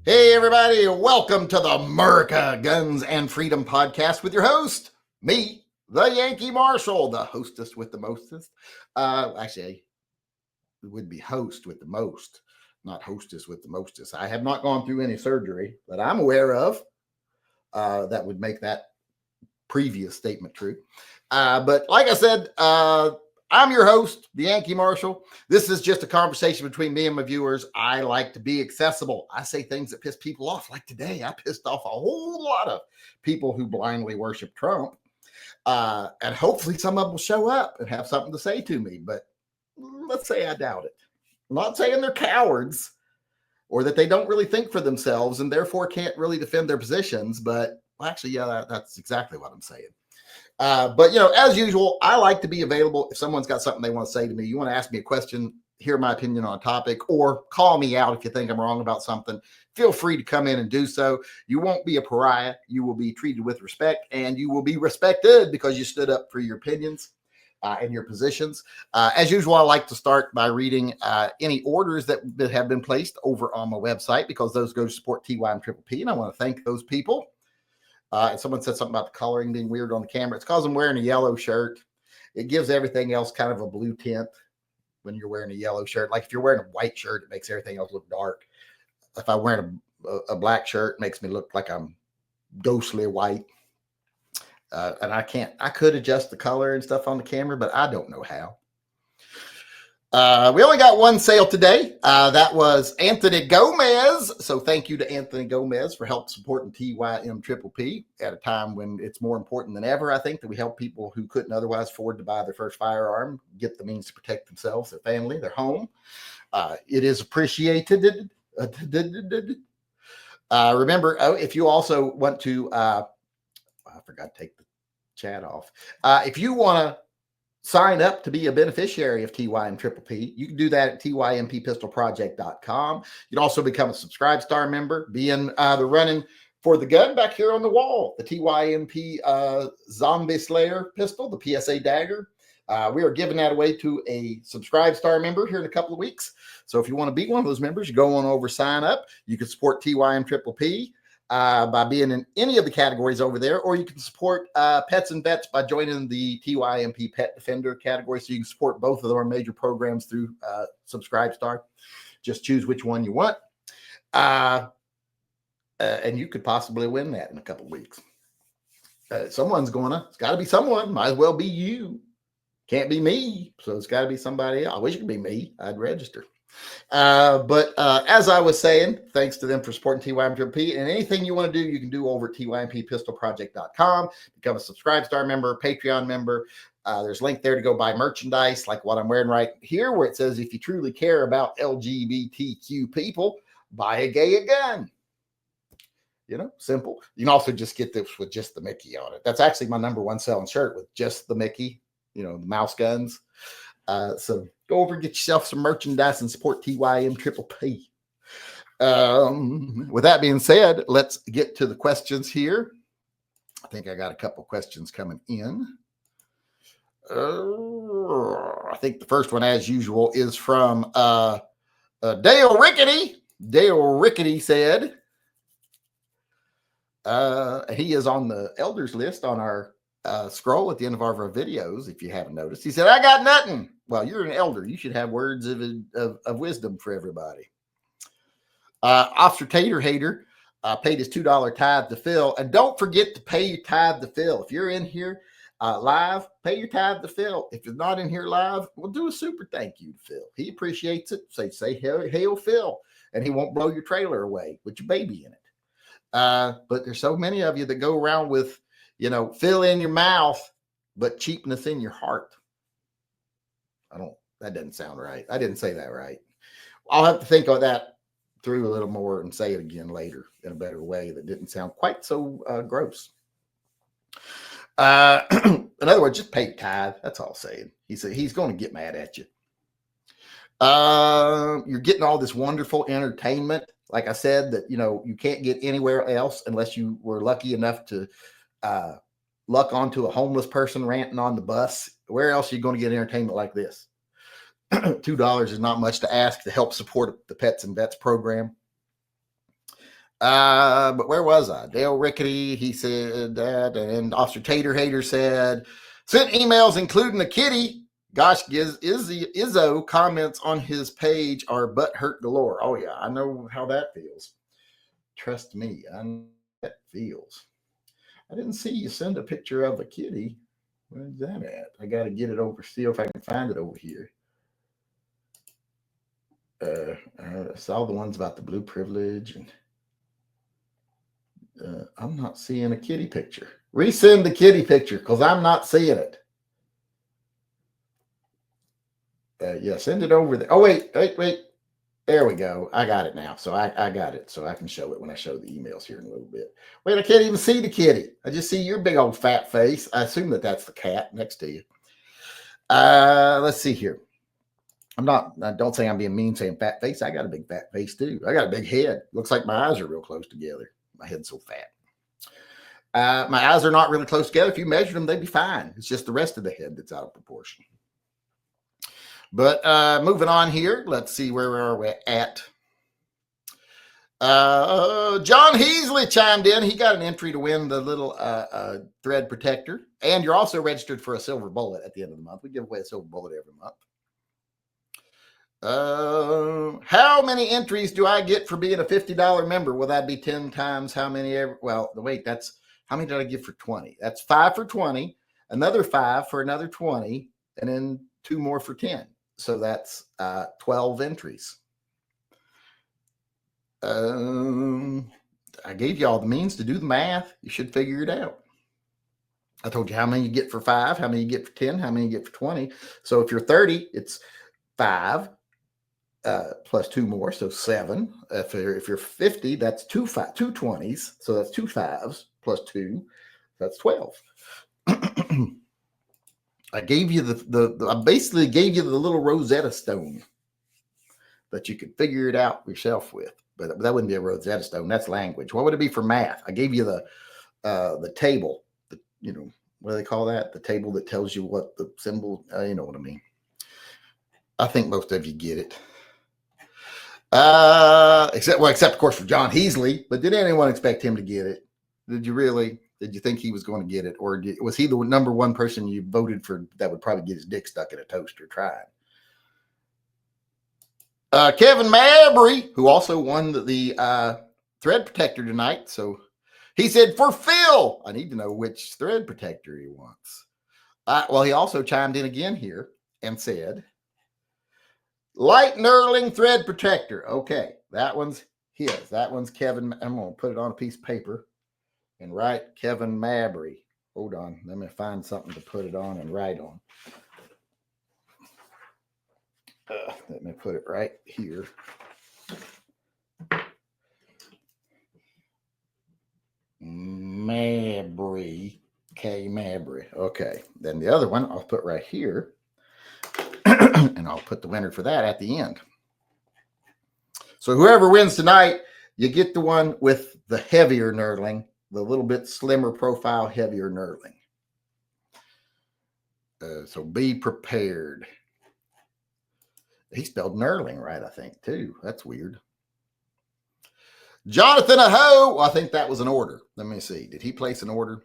Hey, everybody, welcome to the MURCA Guns and Freedom podcast with your host, me, the Yankee Marshal, the hostess with the mostest. Actually, it would be host with the most, not hostess with the mostest. I have not gone through any surgery that I'm aware of that would make that previous statement true. But like I said, I'm your host, the Yankee Marshal. This is just a conversation between me and my viewers. I like to be accessible. I say things that piss people off. Like today, I pissed off a whole lot of people who blindly worship Trump. And hopefully some of them will show up and have something to say to me. But let's say I doubt it. I'm not saying they're cowards or that they don't really think for themselves and therefore can't really defend their positions. But actually, yeah, that's exactly what I'm saying. But, as usual, I like to be available if someone's got something they want to say to me. You want to ask me a question, hear my opinion on a topic, or call me out if you think I'm wrong about something. Feel free to come in and do so. You won't be a pariah. You will be treated with respect, and you will be respected because you stood up for your opinions and your positions. As usual, I like to start by reading any orders that have been placed over on my website because those go to support TYMP, and I want to thank those people. And someone said something about the coloring being weird on the camera. It's because I'm wearing a yellow shirt. It gives everything else kind of a blue tint when you're wearing a yellow shirt. Like if you're wearing a white shirt, it makes everything else look dark. If I'm wearing a black shirt, it makes me look like I'm ghostly white. And I could adjust the color and stuff on the camera, but I don't know how. We only got one sale today. That was Anthony Gomez. So thank you to Anthony Gomez for help supporting TYMP at a time when it's more important than ever, I think, that we help people who couldn't otherwise afford to buy their first firearm, get the means to protect themselves, their family, their home. It is appreciated. Remember, if you also want to, I forgot to take the chat off. If you want to sign up to be a beneficiary of TYMP, you can do that at TYMPpistolproject.com. You can also become a Subscribe Star member, be in the running for the gun back here on the wall, the TYMP Zombie Slayer pistol, the PSA dagger. We are giving that away to a Subscribe Star member here in a couple of weeks. So if you want to be one of those members, you go on over, sign up. You can support TYMP by being in any of the categories over there, or you can support Pets and Vets by joining the TYMP Pet Defender category. So you can support both of our major programs through Subscribe Star. Just choose which one you want. And you could possibly win that in a couple of weeks. It's got to be someone. Might as well be you. Can't be me. So it's got to be somebody else. I wish it could be me. I'd register. But as I was saying, thanks to them for supporting TYMP, and anything you want to do, you can do over at TYMPpistolproject.com. Become a Subscribe Star member, Patreon member. There's a link there to go buy merchandise like what I'm wearing right here, where it says, if you truly care about LGBTQ people, buy a gay a gun. Simple. You can also just get this with just the Mickey on it. That's actually my number one selling shirt, with just the Mickey, the mouse guns. So go over and get yourself some merchandise and support TYMP. With that being said, let's get to the questions here. I think I got a couple questions coming in. I think the first one, as usual, is from Dale Rickety. Dale Rickety said, he is on the elders list on our scroll at the end of our videos, if you haven't noticed. He said, I got nothing. Well, you're an elder. You should have words of wisdom for everybody. Officer Tater Hater paid his $2 tithe to Phil. And don't forget to pay your tithe to Phil. If you're in here live, pay your tithe to Phil. If you're not in here live, we'll do a super thank you to Phil. He appreciates it. Say hail Phil, and he won't blow your trailer away with your baby in it. But there's so many of you that go around with, fill in your mouth, but cheapness in your heart. That doesn't sound right. I didn't say that right. I'll have to think of that through a little more and say it again later in a better way that didn't sound quite so gross. In other words, just pay your tithe. That's all I'm saying. He said he's going to get mad at you. You're getting all this wonderful entertainment. Like I said, that, you can't get anywhere else unless you were lucky enough to luck onto a homeless person ranting on the bus. Where else are you going to get entertainment like this? $2 is not much to ask to help support the Pets and Vets program. But where was I? Dale Rickety, he said that, and Officer Tater Hater said, sent emails including a kitty. Gosh, Izzo comments on his page are butthurt galore. Oh yeah, I know how that feels. Trust me, I know how that feels. I didn't see you send a picture of a kitty. Where's that at? I got to get it over, see if I can find it over here. I saw the ones about the blue privilege, and I'm not seeing a kitty picture. Resend the kitty picture because I'm not seeing it. Yeah, send it over there. Oh, wait. There we go. I got it now. So I got it. So I can show it when I show the emails here in a little bit. Wait, I can't even see the kitty. I just see your big old fat face. I assume that that's the cat next to you. Let's see here. Don't say I'm being mean saying fat face. I got a big fat face too. I got a big head. Looks like my eyes are real close together. My head's so fat. My eyes are not really close together. If you measure them, they'd be fine. It's just the rest of the head that's out of proportion. But moving on here, let's see where we're at. John Heasley chimed in. He got an entry to win the little thread protector. And you're also registered for a silver bullet at the end of the month. We give away a silver bullet every month. How many entries do I get for being a $50 member? Will that be 10 times how many ever? Well, wait, that's how many did I give for 20? That's 5 for 20, another 5 for another 20, and then 2 more for 10. So that's 12 entries. I gave you all the means to do the math. You should figure it out. I told you how many you get for 5, how many you get for 10, how many you get for 20. So if you're 30, it's 5 plus 2 more, so 7. If you're 50, that's 2 20s, so that's 2 5s plus 2, that's 12. I gave you I basically gave you the little Rosetta Stone that you could figure it out yourself with. But that wouldn't be a Rosetta Stone. That's language. What would it be for math? I gave you the table. What do they call that? The table that tells you what the symbol. You know what I mean. I think most of you get it. Except of course for John Heasley. But did anyone expect him to get it? Did you really? Did you think he was going to get it, or was he the number one person you voted for that would probably get his dick stuck in a toaster trying? Kevin Mabry, who also won the thread protector tonight. So he said, for Phil, I need to know which thread protector he wants. Well, he also chimed in again here and said, light knurling thread protector. Okay, that one's his. That one's Kevin. I'm going to put it on a piece of paper and write Kevin Mabry. Hold on. Let me find something to put it on and write on. Let me put it right here. Mabry. K. Mabry. Okay. Then the other one I'll put right here. And I'll put the winner for that at the end. So whoever wins tonight, you get the one with the heavier knurling, the little bit slimmer profile, heavier knurling. So be prepared. He spelled knurling right, I think, too. That's weird. Jonathan Aho. I think that was an order. Let me see. Did he place an order?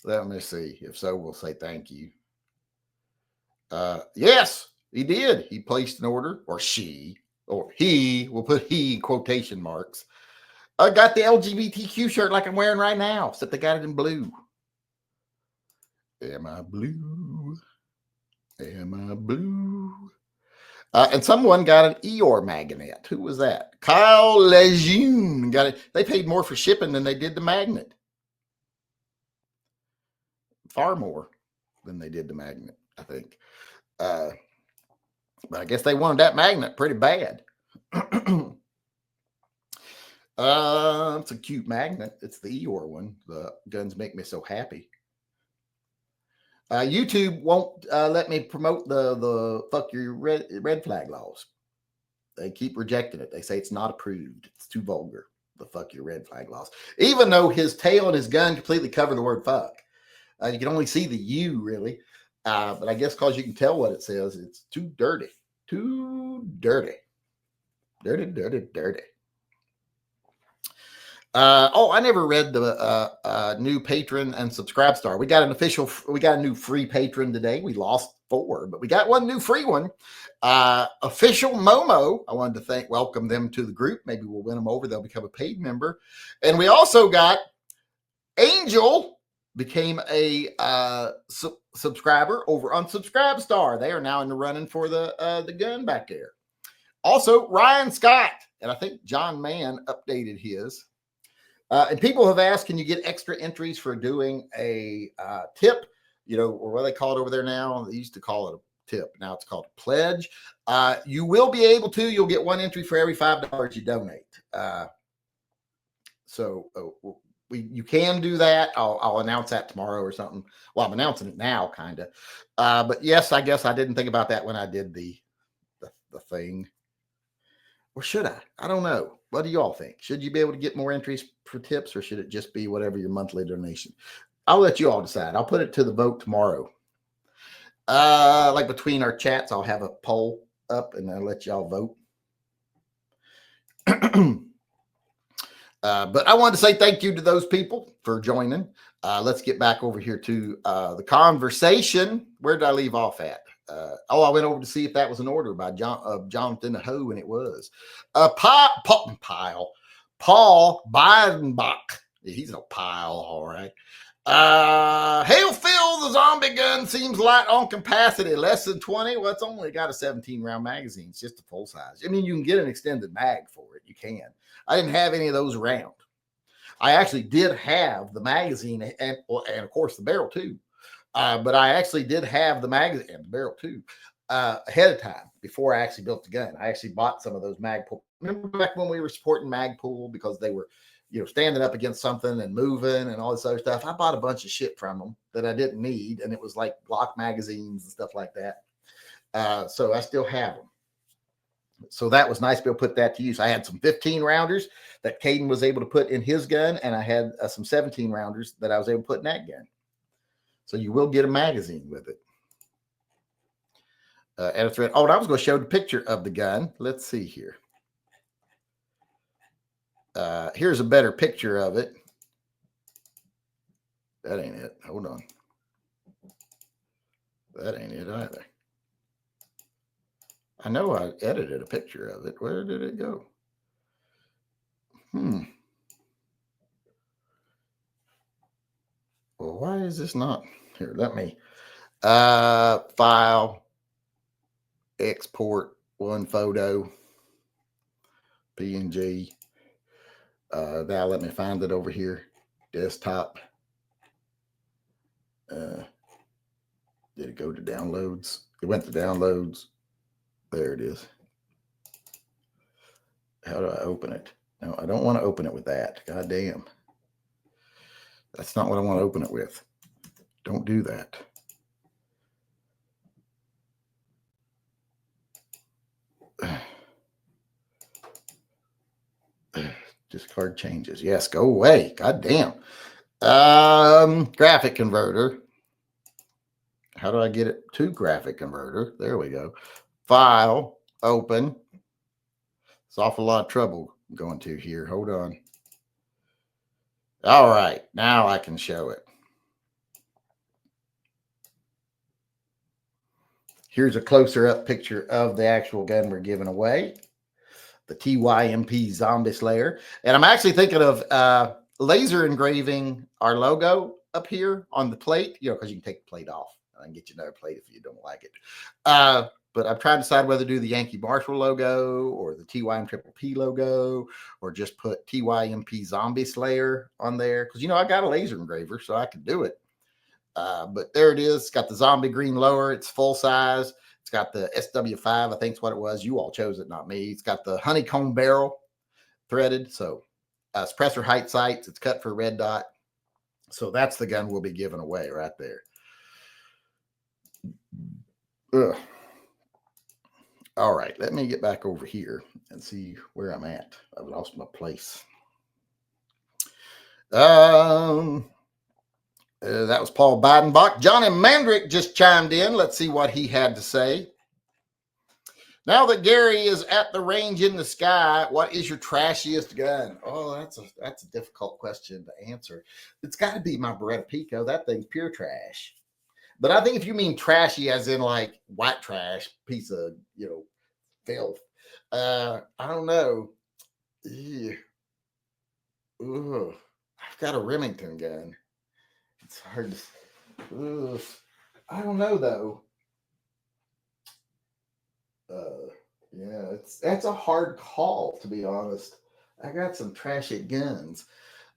Let me see. If so, we'll say thank you. Yes, he did. He placed an order, or she, or he, we'll put he quotation marks. I got the LGBTQ shirt like I'm wearing right now, except they got it in blue. Am I blue? Am I blue? And someone got an Eeyore magnet. Who was that? Kyle Lejeune got it. They paid more for shipping than they did the magnet. Far more than they did the magnet, I think. But I guess they wanted that magnet pretty bad. It's a cute magnet. It's the Eeyore one. The guns make me so happy. YouTube won't let me promote the fuck your red flag laws. They keep rejecting it. They say it's not approved. It's too vulgar. The fuck your red flag laws. Even though his tail and his gun completely cover the word fuck. You can only see the U really. But I guess because you can tell what it says, it's too dirty. Too dirty. Dirty, dirty, dirty. I never read the new patron and subscribe star. We got a new free patron today. We lost 4, but we got one new free one. Official Momo. I wanted to welcome them to the group. Maybe we'll win them over. They'll become a paid member. And we also got Angel became a subscriber over on Subscribe Star. They are now in the running for the gun back there. Also, Ryan Scott, and I think John Mann updated his. And people have asked, can you get extra entries for doing a tip? Or what they call it over there now? They used to call it a tip. Now it's called a pledge. You will be able to. You'll get 1 entry for every $5 you donate. You can do that. I'll announce that tomorrow or something. Well, I'm announcing it now, kind of. But yes, I guess I didn't think about that when I did the thing. Or should I? I don't know. What do you all think? Should you be able to get more entries for tips, or should it just be whatever your monthly donation? I'll let you all decide. I'll put it to the vote tomorrow. Like between our chats, I'll have a poll up and I'll let y'all vote. But I wanted to say thank you to those people for joining. Let's get back over here to the conversation. Where did I leave off at? I went over to see if that was an order by Jonathan Ho, and it was. Paul Bidenbach. He's a pile, all right. Hail Phil, the zombie gun seems light on capacity, less than 20. Well, it's only got a 17-round magazine. It's just a full size. I mean, you can get an extended mag for it. You can. I didn't have any of those around. I actually did have the magazine and of course, the barrel too. But I actually did have the magazine and the barrel too ahead of time before I actually built the gun. I actually bought some of those Magpul. Remember back when we were supporting Magpul because they were, standing up against something and moving and all this other stuff. I bought a bunch of shit from them that I didn't need, and it was like block magazines and stuff like that. So I still have them. So that was nice to be able to put that to use. I had some 15 rounders that Caden was able to put in his gun, and I had some 17 rounders that I was able to put in that gun. So you will get a magazine with it. And a thread. Oh, and I was going to show the picture of the gun. Let's see here. Here's a better picture of it. That ain't it. Hold on. That ain't it either. I know I edited a picture of it. Where did it go? Well, why is this not here? Let me file, export one photo, PNG. Now let me find it over here. Desktop. Did it go to downloads? It went to downloads. There it is. How do I open it? No, I don't want to open it with that. God damn. That's not what I want to open it with. Don't do that. Discard changes. Yes, go away. God damn. Graphic converter. How do I get it to graphic converter? There we go. File, open. It's an awful lot of trouble going to here. Hold on. All right. Now I can show it. Here's a closer up picture of the actual gun we're giving away. The TYMP Zombie Slayer. And I'm actually thinking of laser engraving our logo up here on the plate, because you can take the plate off. I can get you another plate if you don't like it. But I'm trying to decide whether to do the Yankee Marshall logo or the TYMPP logo, or just put TYMP Zombie Slayer on there. Because, I got a laser engraver, so I can do it. But there it is. It's got the zombie green lower. It's full size. It's got the SW5, I think is what it was. You all chose it, not me. It's got the honeycomb barrel threaded. So suppressor height sights. It's cut for a red dot. So that's the gun we'll be giving away right there. Ugh. All right, let me get back over here and see where I'm at. I've lost my place. That was Paul Bidenbach. Johnny Mandrick just chimed in. Let's see what he had to say. Now that Gary is at the range in the sky, what is your trashiest gun? Oh, that's a difficult question to answer. It's got to be my Beretta Pico. That thing's pure trash. But I think if you mean trashy as in like white trash, piece of, filth, I don't know. Ugh. I've got a Remington gun. It's hard to. I don't know though. Yeah, that's a hard call, to be honest. I got some trashy guns,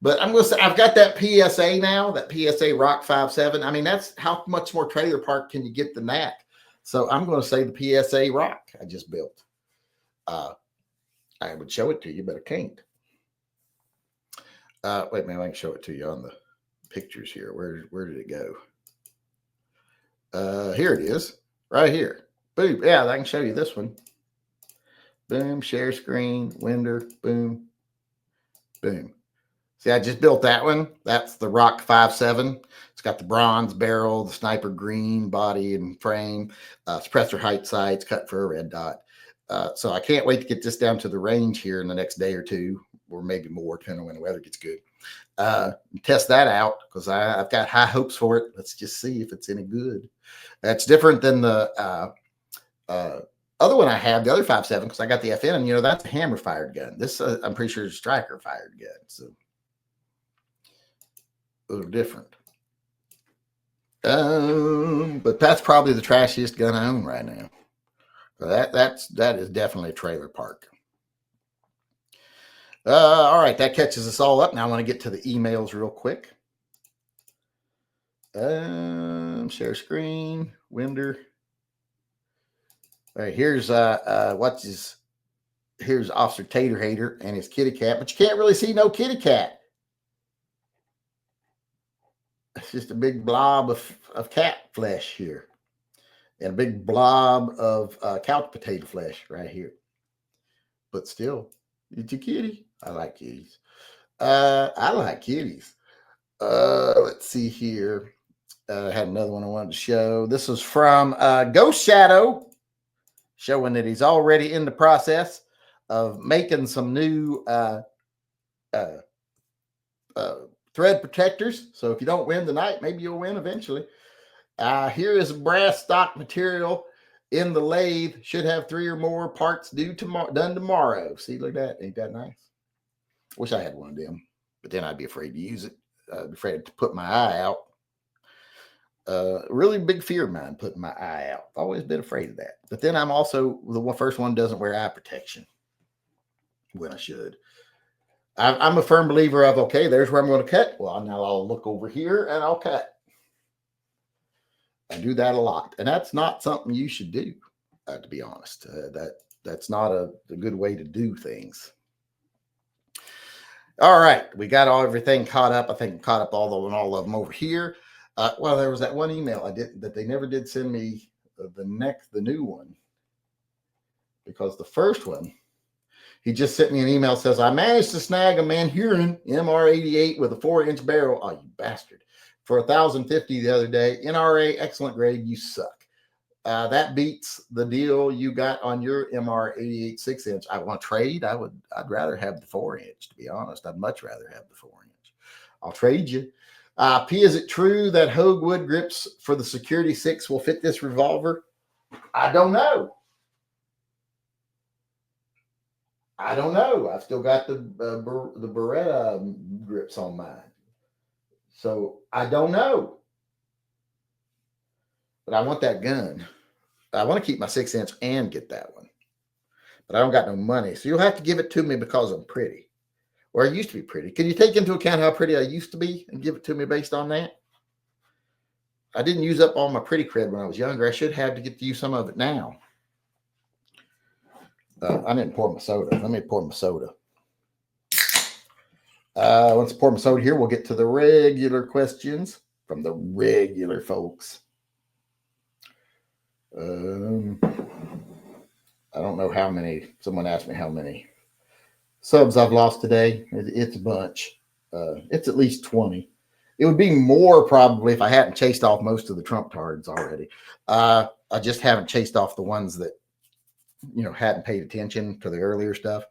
but I'm gonna say I've got that PSA now, that PSA Rock 5.7. I mean, that's how much more trailer park can you get than that? So I'm gonna say the PSA Rock I just built. I would show it to you, but I can't. Wait a minute, I can show it to you on the pictures here. Where did it go? Here it is, right here. Boom. Yeah, I can show you this one. Boom, share screen, window, boom, boom. See, I just built that one. That's the Rock 5.7. It's got the bronze barrel, the sniper green body and frame, suppressor height sights, cut for a red dot. So I can't wait to get this down to the range here in the next day or two, or maybe more, depending on when the weather gets good. Test that out because I've got high hopes for it. Let's just see if it's any good. That's different than the other one I have, the other 5.7, because I got the FN, and that's a hammer fired gun. This I'm pretty sure is a striker fired gun. So those are different. But that's probably the trashiest gun I own right now. So that is definitely a trailer park. All right, that catches us all up. Now I want to get to the emails real quick. Share screen, window. All right, here's here's Officer Tater Hater and his kitty cat, but you can't really see no kitty cat. It's just a big blob of cat flesh here, and a big blob of couch potato flesh right here. But still, it's a kitty. I like kitties. I like kitties. Let's see here. I had another one I wanted to show. This is from Ghost Shadow, showing that he's already in the process of making some new thread protectors. So if you don't win tonight, maybe you'll win eventually. Here is brass stock material in the lathe. Should have 3 or more parts done tomorrow. See, look at that. Ain't that nice? Wish I had one of them, but then I'd be afraid to use it. I'd be afraid to put my eye out. Really big fear of mine, putting my eye out. Always been afraid of that. But then I'm also the first one doesn't wear eye protection when I should. I'm a firm believer of, okay, there's where I'm going to cut. Well, now I'll look over here and I'll cut. I do that a lot. And that's not something you should do, to be honest. That's not a good way to do things. All right. We got everything caught up. I think caught up all of them over here. Well, there was that one email that they never did send me the new one, because the first one, he just sent me an email, says, I managed to snag a Manhurin MR88 with a 4-inch barrel. Oh, you bastard. For $1,050 the other day. NRA, excellent grade. You suck. That beats the deal you got on your MR88 6-inch. I want to trade. I'd rather have the 4-inch, to be honest. I'd much rather have the 4-inch. I'll trade you. P, is it true that Hogue wood grips for the Security 6 will fit this revolver? I don't know. I've still got the Beretta grips on mine. So I don't know. But I want that gun. I want to keep my 6-inch and get that one. But I don't got no money. So you'll have to give it to me because I'm pretty. Or I used to be pretty. Can you take into account how pretty I used to be and give it to me based on that? I didn't use up all my pretty cred when I was younger. I should have to get to use some of it now. I didn't pour my soda. Let me pour my soda. Once I pour my soda here, we'll get to the regular questions from the regular folks. I don't know how many. Someone asked me how many subs I've lost today. It's a bunch. It's at least 20. It would be more probably if I hadn't chased off most of the Trump tards already. I just haven't chased off the ones that hadn't paid attention to the earlier stuff.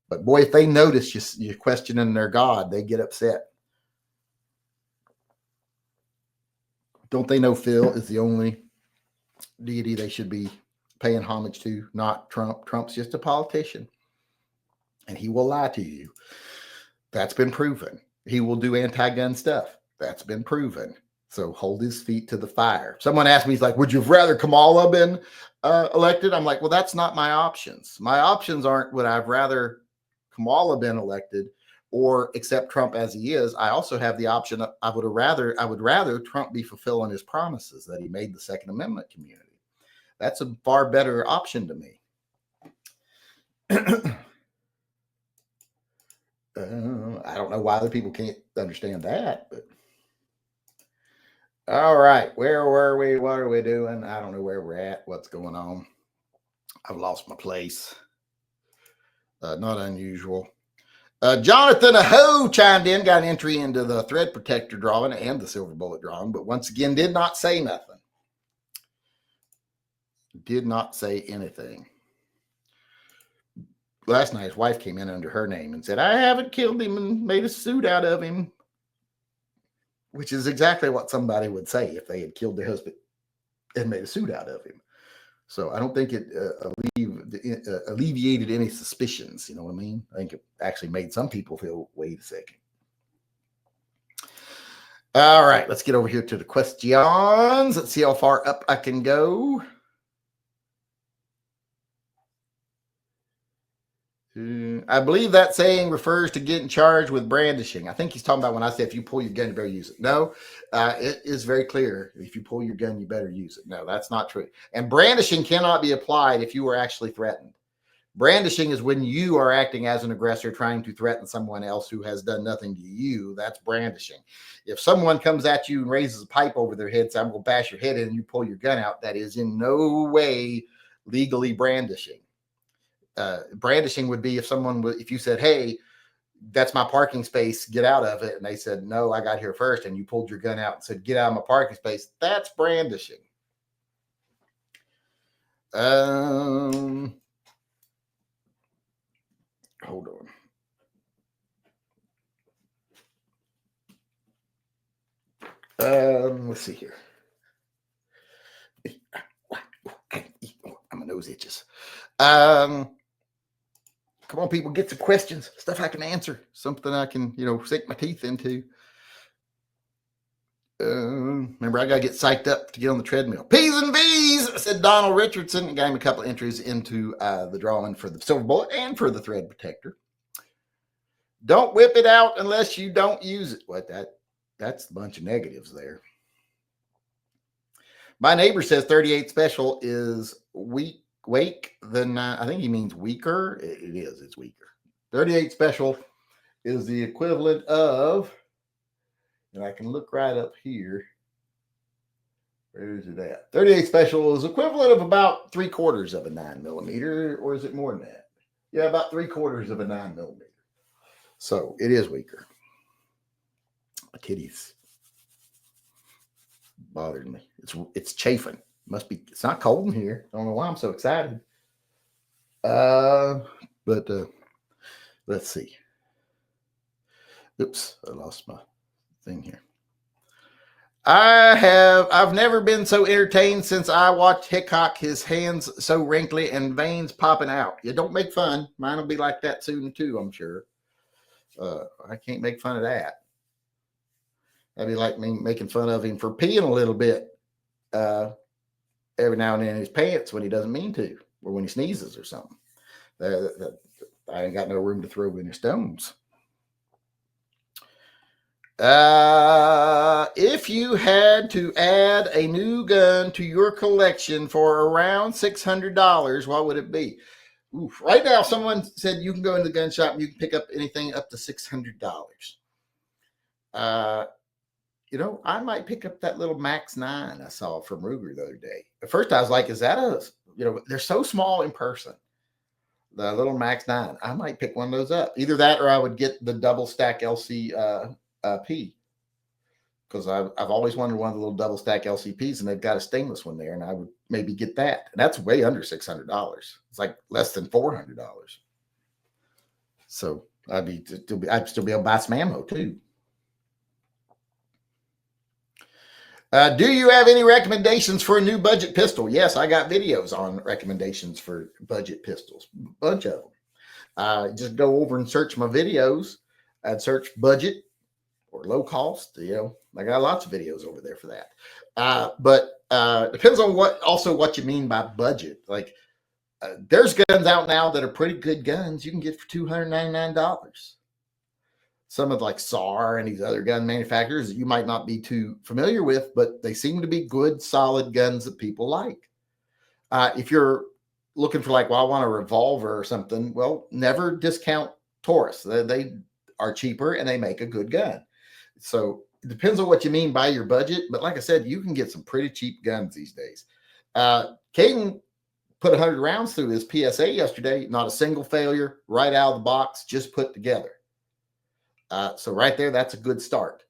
But boy, if they notice you're questioning their God, they get upset. Don't they know Phil is the only deity they should be paying homage to, not Trump? Trump's just a politician, and he will lie to you. That's been proven. He will do anti-gun stuff. That's been proven. So hold his feet to the fire. Someone asked me, he's like, would you have rather Kamala been elected? I'm like, well, that's not my options. My options aren't would I've rather Kamala been elected or accept Trump as he is. I also have the option of, I would rather Trump be fulfilling his promises that he made the Second Amendment community. That's a far better option to me. I don't know why other people can't understand that, but all right. Where were we? What are we doing? I don't know where we're at. What's going on? I've lost my place. Not unusual. Jonathan Aho chimed in, got an entry into the thread protector drawing and the silver bullet drawing, but once again did not say nothing. Did not say anything. Last night, his wife came in under her name and said, I haven't killed him and made a suit out of him, which is exactly what somebody would say if they had killed their husband and made a suit out of him. So I don't think it alleviated any suspicions. You know what I mean? I think it actually made some people feel, wait a second. All right, let's get over here to the questions. Let's see how far up I can go. I believe that saying refers to getting charged with brandishing. I think he's talking about when I say if you pull your gun, you better use it. No, it is very clear. If you pull your gun, you better use it. No, that's not true. And brandishing cannot be applied if you were actually threatened. Brandishing is when you are acting as an aggressor trying to threaten someone else who has done nothing to you. That's brandishing. If someone comes at you and raises a pipe over their head, says, I'm going to bash your head in, and you pull your gun out, that is in no way legally brandishing. Brandishing would be if you said, hey, that's my parking space, get out of it. And they said, no, I got here first. And you pulled your gun out and said, get out of my parking space. That's brandishing. Hold on. Let's see here. My nose itches. Come on, people, get some questions, stuff I can answer, something I can, sink my teeth into. Remember, I got to get psyched up to get on the treadmill. P's and V's, said Donald Richardson. Got him a couple of entries into the drawing for the silver bullet and for the thread protector. Don't whip it out unless you don't use it. What? That's a bunch of negatives there. My neighbor says 38 special is weak. Then I think he means weaker. It is. It's weaker. 38 special is the equivalent of, and I can look right up here. Where is it at? 38 special is equivalent of about 3/4 of a 9mm, or is it more than that? Yeah, about 3/4 of a 9mm. So it is weaker. My kitty's bothered me. It's chafing. It's not cold in here. I don't know why I'm so excited. But let's see. Oops, I lost my thing here. I've never been so entertained since I watched Hickok, his hands so wrinkly and veins popping out. You don't make fun. Mine will be like that soon too, I'm sure. I can't make fun of that. That'd be like me making fun of him for peeing a little bit. Every now and then in his pants when he doesn't mean to, or when he sneezes or something. I ain't got no room to throw any stones. If you had to add a new gun to your collection for around $600, what would it be? Oof. Right now, someone said you can go into the gun shop and you can pick up anything up to $600. I might pick up that little Max 9 I saw from Ruger the other day. At first, I was like, is that they're so small in person. The little Max 9. I might pick one of those up. Either that or I would get the double stack LC P. because I've always wanted one of the little double stack LCPs, and they've got a stainless one there, and I would maybe get that. And that's way under $600. It's like less than $400. So I'd still be able to buy some ammo too. Do you have any recommendations for a new budget pistol? Yes, I got videos on recommendations for budget pistols, a bunch of them. Just go over and search my videos. I'd search budget or low cost. I got lots of videos over there for that. But depends on what you mean by budget. Like there's guns out now that are pretty good guns you can get for $299. Some of like SAR and these other gun manufacturers that you might not be too familiar with, but they seem to be good, solid guns that people like. If you're looking for like, well, I want a revolver or something, well, never discount Taurus. They are cheaper and they make a good gun. So it depends on what you mean by your budget. But like I said, you can get some pretty cheap guns these days. Caden put 100 rounds through his PSA yesterday. Not a single failure, right out of the box, just put together. So right there, that's a good start.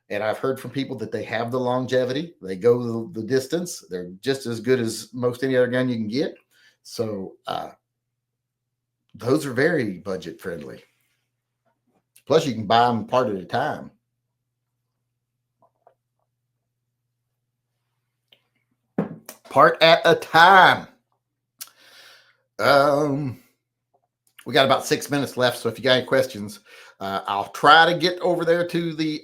And I've heard from people that they have the longevity. They go the distance. They're just as good as most any other gun you can get. So those are very budget friendly. Plus, you can buy them part at a time. Part at a time. We got about 6 minutes left. So if you got any questions, I'll try to get over there to the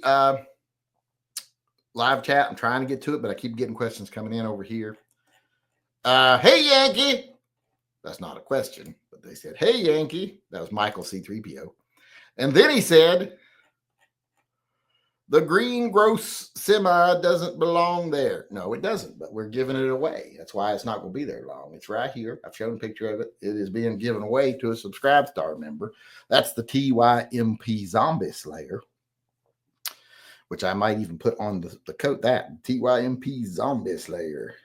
live chat. I'm trying to get to it, but I keep getting questions coming in over here. Hey, Yankee. That's not a question, but they said, hey, Yankee. That was Michael C3PO. And then he said, the green gross semi doesn't belong there. No, it doesn't, but we're giving it away. That's why it's not going to be there long. It's right here. I've shown a picture of it. It is being given away to a Subscribe Star member. That's the TYMP Zombie Slayer, which I might even put on the coat. That TYMP Zombie Slayer.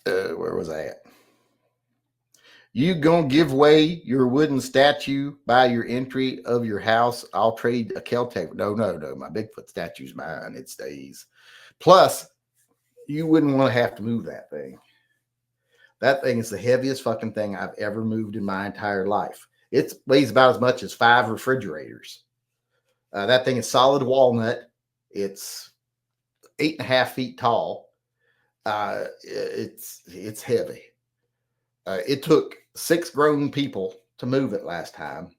Where was I at? You gonna give away your wooden statue by your entry of your house? I'll trade a Kel-Tec. No. My Bigfoot statue's mine. It stays. Plus, you wouldn't want to have to move that thing. That thing is the heaviest fucking thing I've ever moved in my entire life. It weighs about as much as 5 refrigerators. That thing is solid walnut. It's 8.5 feet tall. It's heavy. It took 6 grown people to move it last time.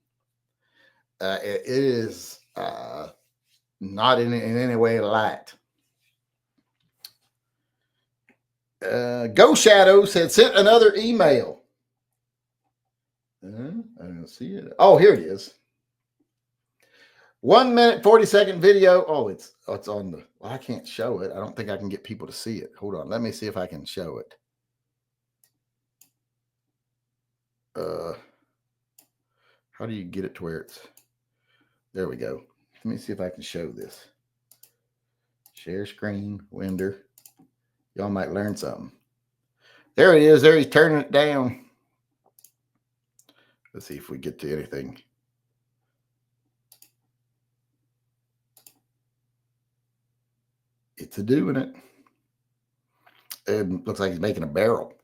It is not in any way light. Go Shadow said, sent another email. I don't see it. Oh, here it is. 1 minute, 40-second video. Oh, it's on the, well, I can't show it. I don't think I can get people to see it. Hold on. Let me see if I can show it. How do you get it to where it's, there we go. Let me see if I can show this. Share screen, Winder. Y'all might learn something. There it is. There he's turning it down. Let's see if we get to anything. It's a doing it. It looks like he's making a barrel.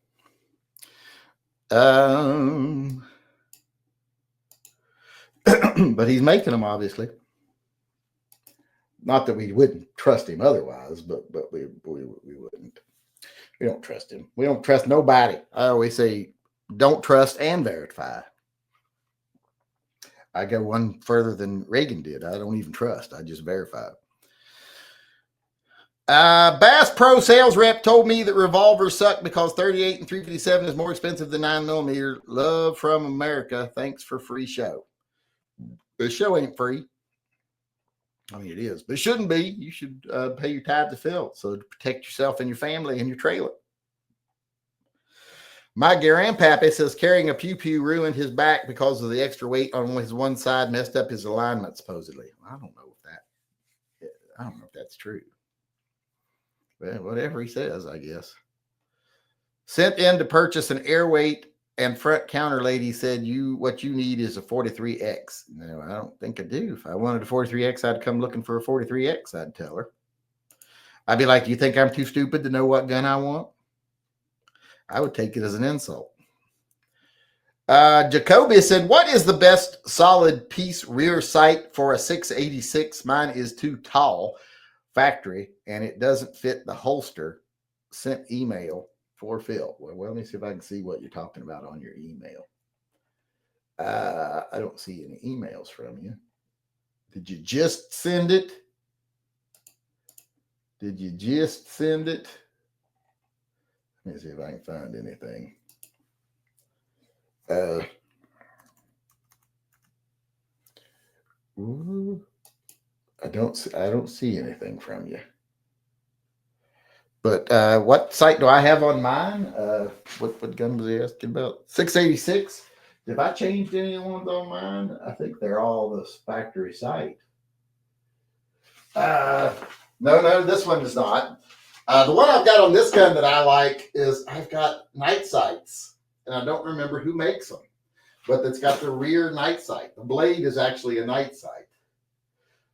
But he's making them, obviously. Not that we wouldn't trust him otherwise, but we wouldn't. We don't trust him. We don't trust nobody. I always say, don't trust and verify. I go one further than Reagan did. I don't even trust. I just verify. Bass Pro sales rep told me that revolvers suck because 38 and 357 is more expensive than 9mm. Love from America. Thanks for free show. The show ain't free. I mean, it is, but it shouldn't be. You should pay your tithe to Phil, so to protect yourself and your family and your trailer. My grandpappy says carrying a pew-pew ruined his back because of the extra weight on his one side, messed up his alignment, supposedly. I don't know if that's true. Well, whatever he says, I guess. Sent in to purchase an airweight And front counter lady said, what you need is a 43X. No, I don't think I do. If I wanted a 43X, I'd come looking for a 43X, I'd tell her. I'd be like, do you think I'm too stupid to know what gun I want? I would take it as an insult. Jacoby said, what is the best solid piece rear sight for a 686? Mine is too tall, factory, and it doesn't fit the holster. Sent email for Phil. Well, let me see if I can see what you're talking about on your email. I don't see any emails from you. Did you just send it? Did you just send it? Let me see if I can find anything. I don't see anything from you. But what site do I have on mine? What gun was he asking about? 686. If I changed any ones on mine, I think they're all this factory site. No, this one is not. The one I've got on this gun that I like is I've got night sights, and I don't remember who makes them, but it's got the rear night sight. The blade is actually a night sight.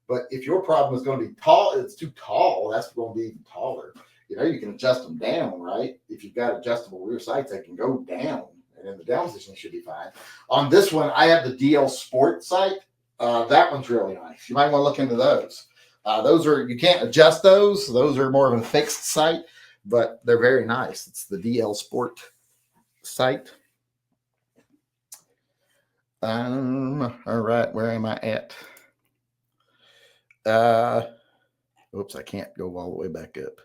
But if your problem is going to be tall, it's too tall, that's going to be even taller. You know, you can adjust them down, right? If you've got adjustable rear sights, they can go down, and in the down position, should be fine. On this one, I have the DL Sport sight. That one's really nice. You might want to look into those. Those are, you can't adjust those. Those are more of a fixed sight, but they're very nice. It's the DL Sport sight. All right, where am I at? Oops, I can't go all the way back up.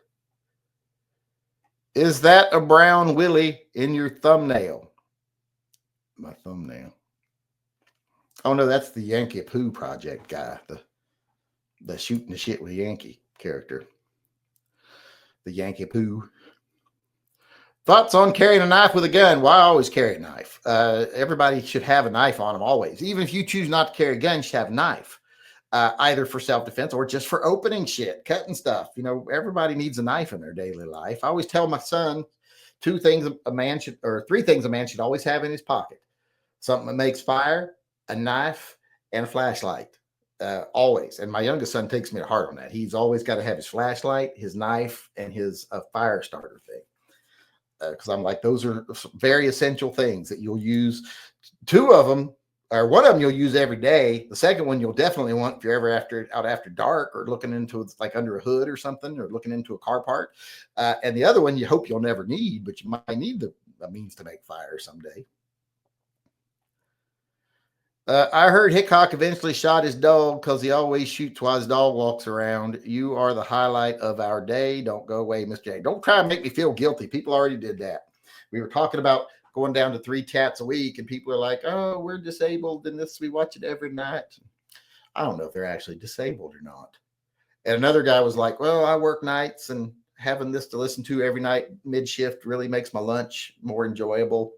Is that a brown Willie in your thumbnail? My thumbnail. Oh no, that's the Yankee Poo Project guy, the shooting the shit with Yankee character. The Yankee Poo. Thoughts on carrying a knife with a gun? Well, I always carry a knife. Everybody should have a knife on them always. Even if you choose not to carry a gun, you should have a knife. Either for self-defense or just for opening shit, cutting stuff. You know, everybody needs a knife in their daily life. I always tell my son three things a man should always have in his pocket. Something that makes fire, a knife, and a flashlight. Always. And my youngest son takes me to heart on that. He's always got to have his flashlight, his knife, and his fire starter thing. Because I'm like, those are very essential things that you'll use. Two of them, or one of them you'll use every day. The second one you'll definitely want if you're ever out after dark or looking into like under a hood or something, or looking into a car part. And the other one you hope you'll never need, but you might need a means to make fire someday. I heard Hickok eventually shot his dog because he always shoots while his dog walks around. You are the highlight of our day. Don't go away, Miss J. Don't try and make me feel guilty. People already did that. We were talking about going down to 3 chats a week, and people are like, oh, we're disabled and this, we watch it every night. I don't know if they're actually disabled or not. And another guy was like, well, I work nights, and having this to listen to every night mid-shift really makes my lunch more enjoyable.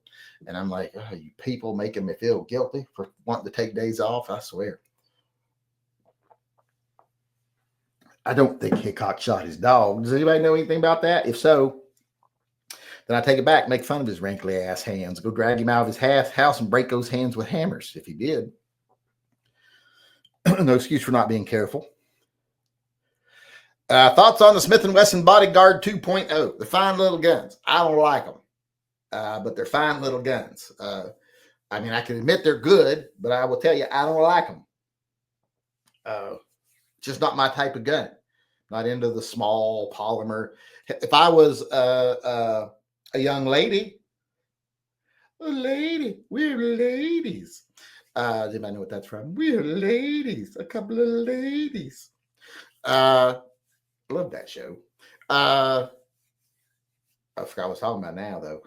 And I'm like, oh, you people making me feel guilty for wanting to take days off. I swear. I don't think Hickok shot his dog. Does anybody know anything about that? If so, then I take it back, make fun of his wrinkly ass hands, go drag him out of his house and break those hands with hammers if he did. No excuse for not being careful. Thoughts on the Smith & Wesson Bodyguard 2.0? They're fine little guns. I don't like them. But they're fine little guns. I mean, I can admit they're good, but I will tell you, I don't like them. Just not my type of gun. Not into the small polymer. If I was a young lady, we're ladies. Does anybody know what that's from? We're ladies, a couple of ladies. Love that show. I forgot what I was talking about now, though.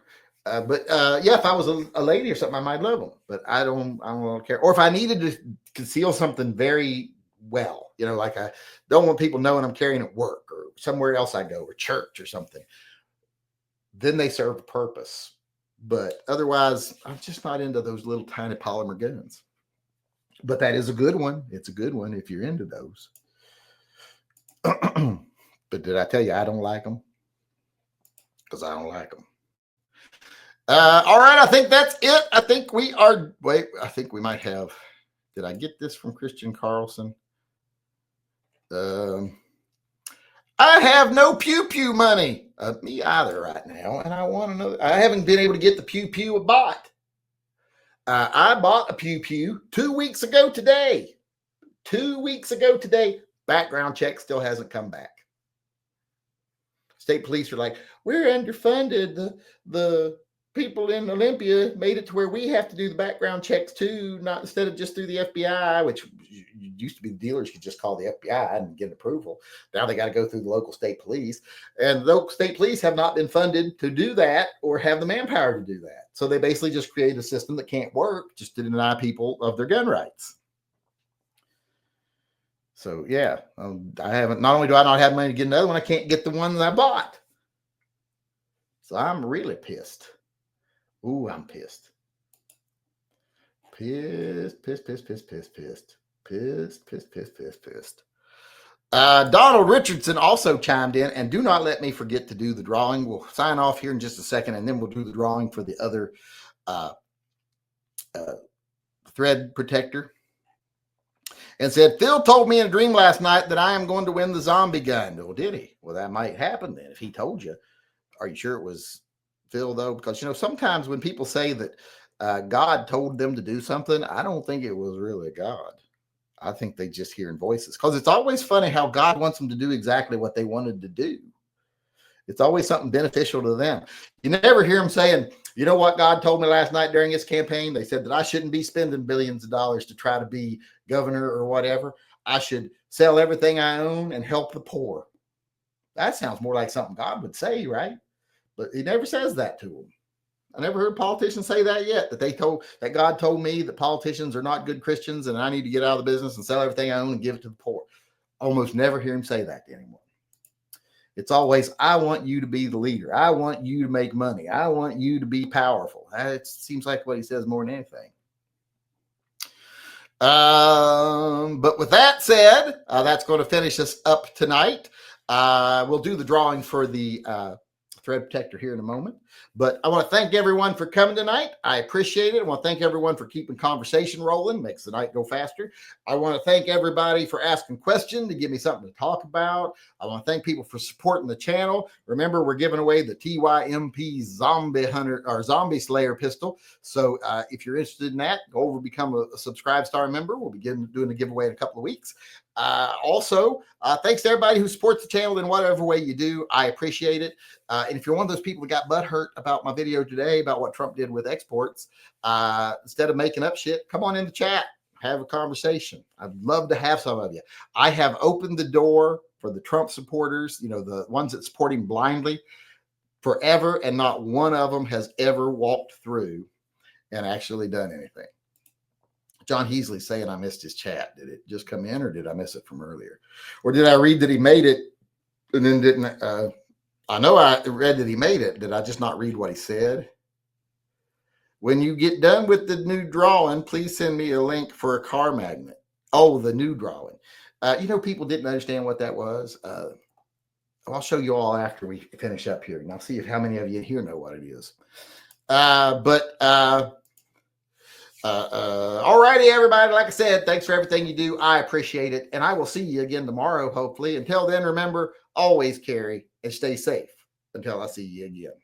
But yeah, if I was a lady or something, I might love them. But I don't care. Or if I needed to conceal something very well, you know, like I don't want people knowing I'm carrying at work or somewhere else I go, or church or something, then they serve a purpose. But otherwise, I'm just not into those little tiny polymer guns. But that is a good one. It's a good one if you're into those. But did I tell you I don't like them? Because I don't like them. All right, I think that's it. I think we are. Wait, I think we might have. Did I get this from Christian Carlson? I have no pew pew money. Me either right now, and I want to know. I haven't been able to get the pew pew bought. I bought a pew pew 2 weeks ago today. 2 weeks ago today. Background check still hasn't come back. State police are like, we're underfunded. The people in Olympia made it to where we have to do the background checks too, not instead of just through the FBI, which used to be the dealers could just call the FBI and get approval. Now they got to go through the local state police, and the local state police have not been funded to do that or have the manpower to do that. So they basically just create a system that can't work just to deny people of their gun rights. So yeah, I haven't. Not only do I not have money to get another one, I can't get the one that I bought. So I'm really pissed. Ooh, I'm pissed. Pissed. Donald Richardson also chimed in, and do not let me forget to do the drawing. We'll sign off here in just a second, and then we'll do the drawing for the other thread protector. And said, Phil told me in a dream last night that I am going to win the zombie gun. Well, did he? Well, that might happen then if he told you. Are you sure it was Phil, though? Because, you know, sometimes when people say that God told them to do something, I don't think it was really God. I think they just hearing voices. Because it's always funny how God wants them to do exactly what they wanted to do. It's always something beneficial to them. You never hear them saying, you know what God told me last night during his campaign? They said that I shouldn't be spending billions of dollars to try to be governor or whatever. I should sell everything I own and help the poor. That sounds more like something God would say, right? But he never says that to them. I never heard politicians say that yet, that God told me that politicians are not good Christians and I need to get out of the business and sell everything I own and give it to the poor. Almost never hear him say that anymore. It's always, I want you to be the leader. I want you to make money. I want you to be powerful. It seems like what he says more than anything. But with that said, that's going to finish us up tonight. We'll do the drawing for the thread protector here in a moment. But I want to thank everyone for coming tonight. I appreciate it. I want to thank everyone for keeping conversation rolling. Makes the night go faster. I want to thank everybody for asking questions to give me something to talk about. I want to thank people for supporting the channel. Remember, we're giving away the TYMP Zombie Hunter or Zombie Slayer pistol. So if you're interested in that, go over, become a Subscribe Star member. We'll be doing a giveaway in a couple of weeks. Also, thanks to everybody who supports the channel in whatever way you do. I appreciate it. And if you're one of those people that got butthurt about my video today about what Trump did with exports, instead of making up shit, come on in the chat, have a conversation. I'd love to have some of you. I have opened the door for the Trump supporters, you know, the ones that support him blindly forever, and not one of them has ever walked through and actually done anything. John Heasley saying I missed his chat. Did it just come in, or did I miss it from earlier? Or did I read that he made it and then didn't? I know I read that he made it. Did I just not read what he said? When you get done with the new drawing, please send me a link for a car magnet. Oh, the new drawing. You know, people didn't understand what that was. I'll show you all after we finish up here, and I'll see if how many of you here know what it is. All righty, everybody. Like I said, thanks for everything you do. I appreciate it. And I will see you again tomorrow, hopefully. Until then, remember, always carry and stay safe until I see you again.